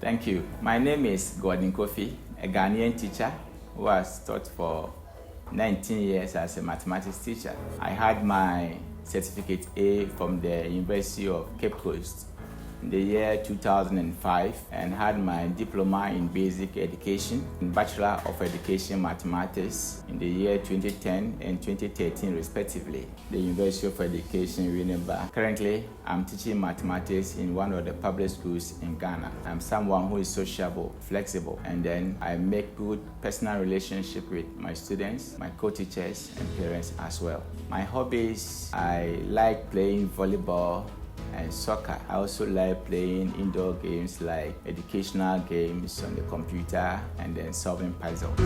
Thank you. My name is Gordon Kofi, a Ghanaian teacher who has taught for 19 years as a mathematics teacher. I had my certificate A from the University of Cape Coast in the year 2005 and had my diploma in basic education and Bachelor of Education Mathematics in the year 2010 and 2013 respectively, the University of Education Winneba. Currently, I'm teaching mathematics in one of the public schools in Ghana. I'm someone who is sociable, flexible, and then I make good personal relationship with my students, my co-teachers, and parents as well. My hobbies, I like playing volleyball and soccer. I also like playing indoor games like educational games on the computer and then solving puzzles.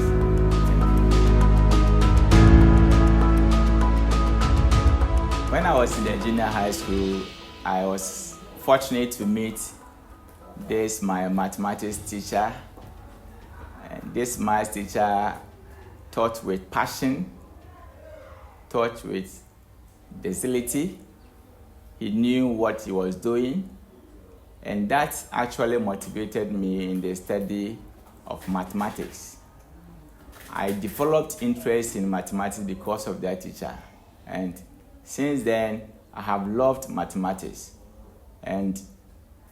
When I was in the junior high school, I was fortunate to meet my mathematics teacher. And this maths teacher taught with passion, taught with docility. He knew what he was doing, and that actually motivated me in the study of mathematics. I developed interest in mathematics because of that teacher, and since then I have loved mathematics. And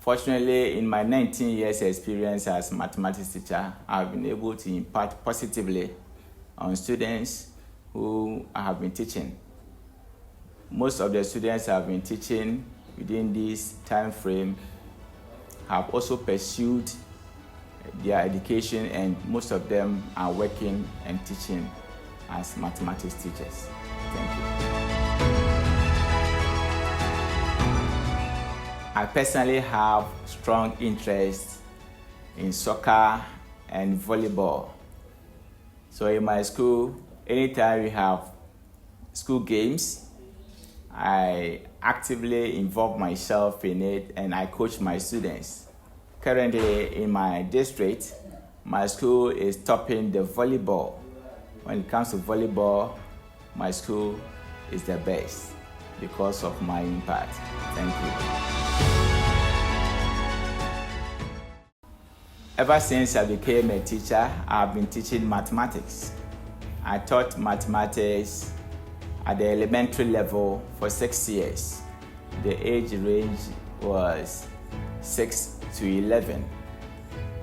fortunately, in my 19 years experience as mathematics teacher, I've been able to impact positively on students who I have been teaching. Most of the students I've been teaching within this time frame have also pursued their education, and most of them are working and teaching as mathematics teachers. Thank you. I personally have strong interest in soccer and volleyball. So in my school, anytime we have school games, I actively involve myself in it and I coach my students. Currently in my district, my school is topping the volleyball. When it comes to volleyball, my school is the best because of my impact. Thank you. Ever since I became a teacher, I've been teaching mathematics. I taught mathematics at the elementary level for 6 years. The age range was 6 to 11.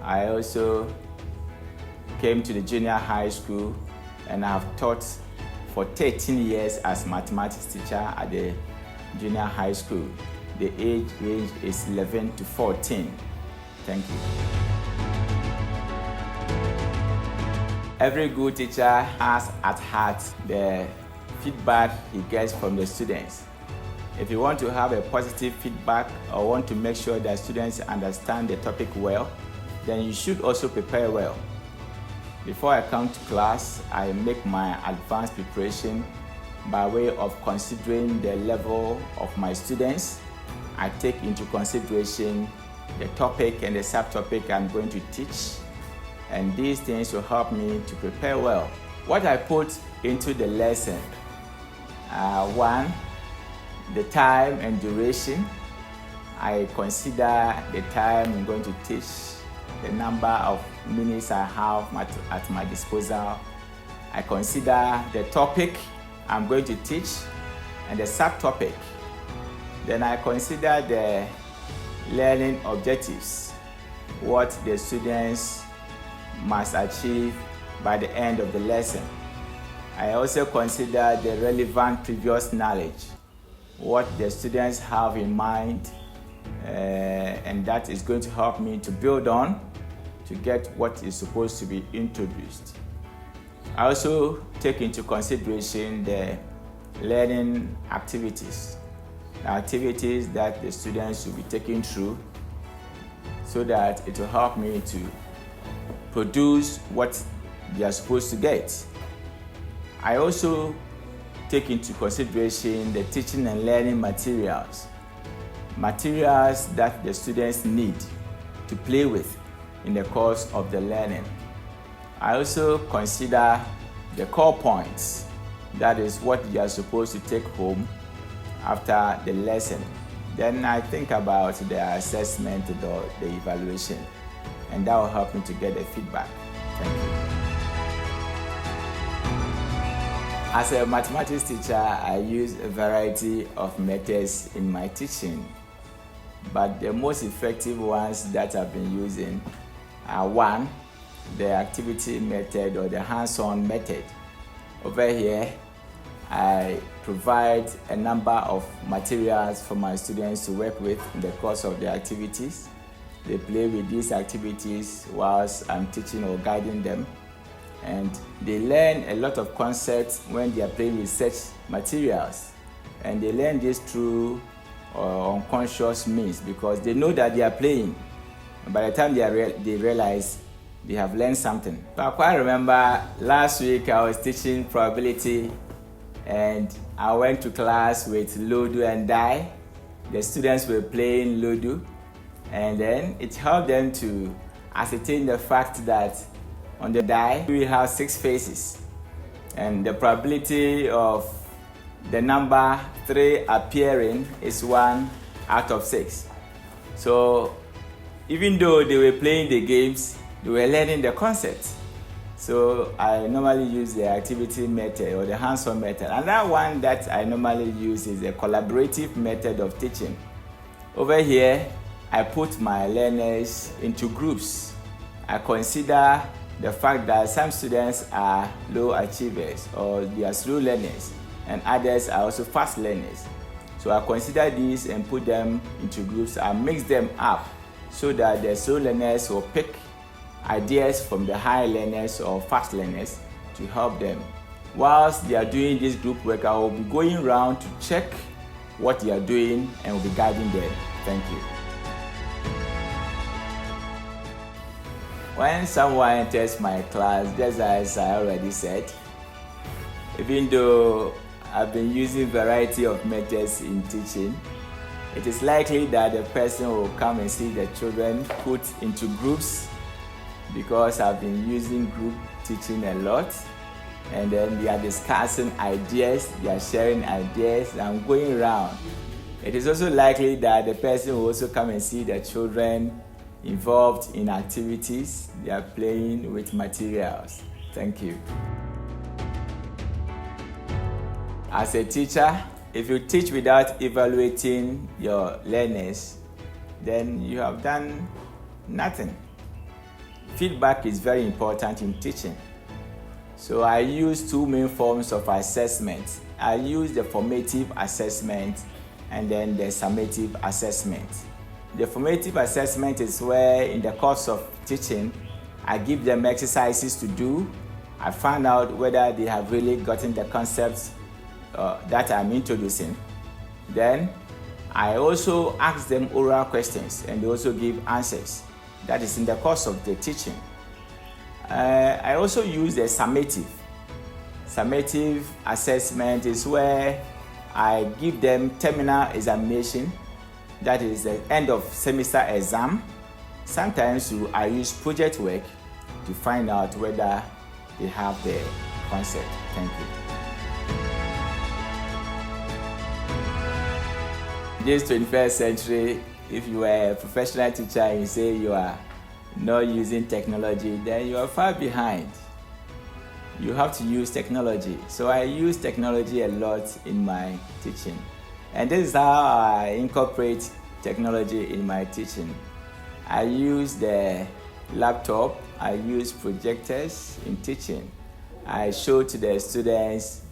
I also came to the junior high school and I have taught for 13 years as mathematics teacher at the junior high school. The age range is 11 to 14. Thank you. Every good teacher has at heart the feedback he gets from the students. If you want to have a positive feedback or want to make sure that students understand the topic well, then you should also prepare well. Before I come to class, I make my advanced preparation by way of considering the level of my students. I take into consideration the topic and the subtopic I'm going to teach, and these things will help me to prepare well. What I put into the lesson: one, the time and duration. I consider the time I'm going to teach, the number of minutes I have at my disposal. I consider the topic I'm going to teach and the subtopic. Then I consider the learning objectives, what the students must achieve by the end of the lesson. I also consider the relevant previous knowledge, what the students have in mind, and that is going to help me to build on to get what is supposed to be introduced. I also take into consideration the learning activities, the activities that the students will be taking through, so that it will help me to produce what they are supposed to get. I also take into consideration the teaching and learning materials that the students need to play with in the course of the learning. I also consider the core points, that is what they are supposed to take home after the lesson. Then I think about the assessment or the evaluation. and that will help me to get the feedback. Thank you. As a mathematics teacher, I use a variety of methods in my teaching, but the most effective ones that I've been using are: one, the activity method or the hands-on method. Over here, I provide a number of materials for my students to work with in the course of their activities. They play with these activities whilst I'm teaching or guiding them, and they learn a lot of concepts when they are playing with such materials, and they learn this through unconscious means because they know that they are playing. And by the time they realize they have learned something. So I quite remember last week I was teaching probability, and I went to class with Ludo and Die. The students were playing Ludo, and then it helped them to ascertain the fact that on the die we have 6 faces, and the probability of the number 3 appearing is 1 out of 6. So even though they were playing the games, they were learning the concept. So I normally use the activity method or the hands-on method. Another one that I normally use is the collaborative method of teaching. Over here, I put my learners into groups. I consider the fact that some students are low achievers or they are slow learners, and others are also fast learners. So I consider these and put them into groups and mix them up so that the slow learners will pick ideas from the high learners or fast learners to help them. Whilst they are doing this group work, I will be going around to check what they are doing and will be guiding them. Thank you. When someone enters my class, just as I already said, even though I've been using a variety of methods in teaching, it is likely that the person will come and see the children put into groups, because I've been using group teaching a lot, and then they are discussing ideas, they are sharing ideas, and I'm going around. It is also likely that the person will also come and see the children involved in activities, they are playing with materials. Thank you. As a teacher, if you teach without evaluating your learners, then you have done nothing. Feedback is very important in teaching. So I use 2 main forms of assessment. I use the formative assessment and then the summative assessment. The formative assessment is where in the course of teaching, I give them exercises to do. I find out whether they have really gotten the concepts that I'm introducing. Then I also ask them oral questions and they also give answers. That is in the course of the teaching. I also use the summative. Summative assessment is where I give them terminal examination, that is the end of semester exam. Sometimes I use project work to find out whether they have the concept. Thank you. This 21st century, if you are a professional teacher and you say you are not using technology, then you are far behind. You have to use technology. So I use technology a lot in my teaching. And this is how I incorporate technology in my teaching. I use the laptop, I use projectors in teaching. I show to the students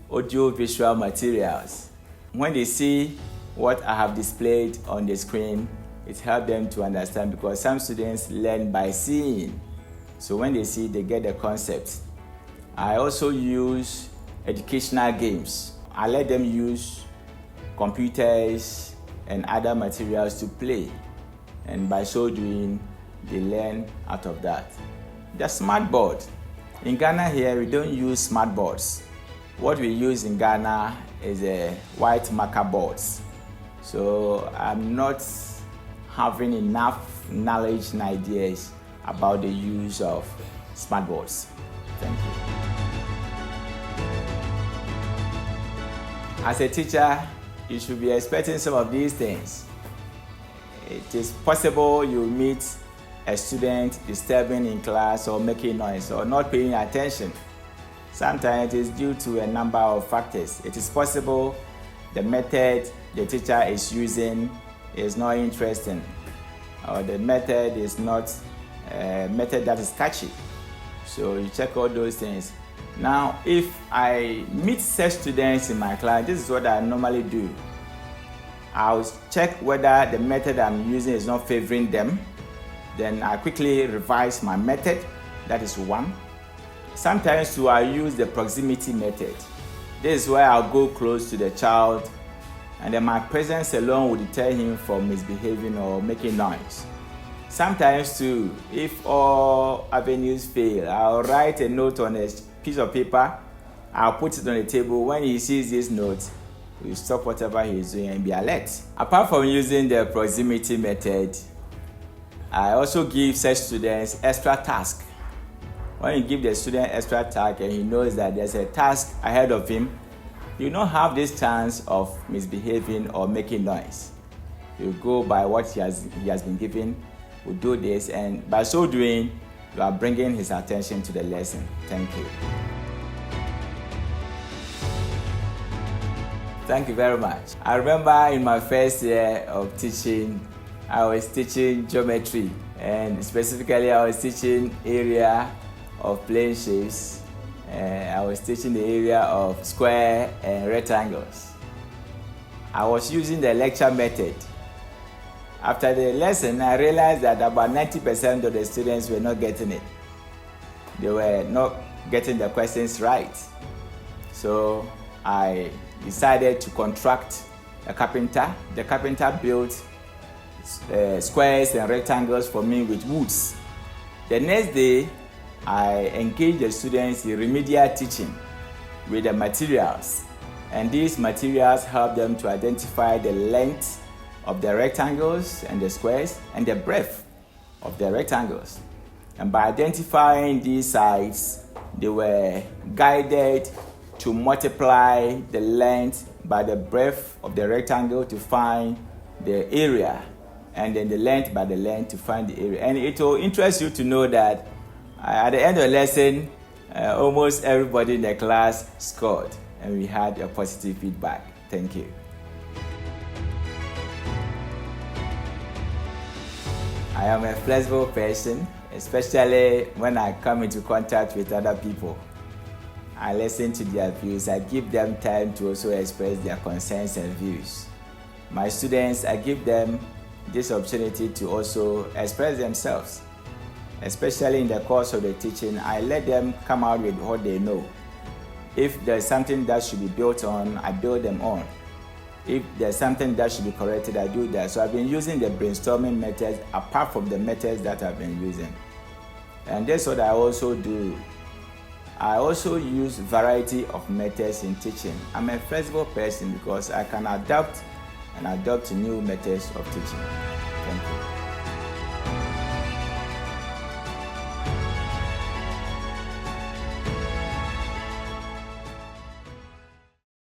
audio-visual materials. When they see what I have displayed on the screen, it helps them to understand, because some students learn by seeing. So when they see, they get the concept. I also use educational games. I let them use computers and other materials to play. And by so doing, they learn out of that. The smart board. In Ghana here, we don't use smart boards. What we use in Ghana is a white marker boards. So I'm not having enough knowledge and ideas about the use of smart boards. Thank you. As a teacher, you should be expecting some of these things. It is possible you meet a student disturbing in class or making noise or not paying attention. Sometimes it is due to a number of factors. It is possible the method the teacher is using is not interesting, or the method is not a method that is catchy. So you check all those things. Now, if I meet such students in my class, this is what I normally do. I'll check whether the method I'm using is not favoring them. Then I quickly revise my method. That is one. Sometimes too, I use the proximity method. This is where I'll go close to the child, and then my presence alone will deter him from misbehaving or making noise. Sometimes too, if all avenues fail, I'll write a note on a piece of paper. I'll put it on the table. When he sees this note, he'll stop whatever he's doing and be alert. Apart from using the proximity method, I also give such students extra tasks. When you give the student extra task and he knows that there's a task ahead of him, you don't have this chance of misbehaving or making noise. You go by what he has been given, will do this, and by so doing, you are bringing his attention to the lesson. Thank you. Thank you very much. I remember in my first year of teaching, I was teaching geometry, and specifically I was teaching area of plane shapes. I was teaching the area of square and rectangles. I was using the lecture method. After the lesson, I realized that about 90% of the students were not getting it. They were not getting the questions right. So I decided to contract a carpenter. The carpenter built squares and rectangles for me with woods. The next day, I engaged the students in remedial teaching with the materials, and these materials help them to identify the length of the rectangles and the squares and the breadth of the rectangles. And by identifying these sides, they were guided to multiply the length by the breadth of the rectangle to find the area, and then the length by the length to find the area. And it will interest you to know that at the end of the lesson, almost everybody in the class scored, and we had a positive feedback. Thank you. I am a flexible person, especially when I come into contact with other people. I listen to their views. I give them time to also express their concerns and views. My students, I give them this opportunity to also express themselves. Especially in the course of the teaching, I let them come out with what they know. If there's something that should be built on, I build them on. If there's something that should be corrected, I do that. So I've been using the brainstorming methods apart from the methods that I've been using. And that's what I also do. I also use variety of methods in teaching. I'm a flexible person because I can adapt to new methods of teaching. Thank you.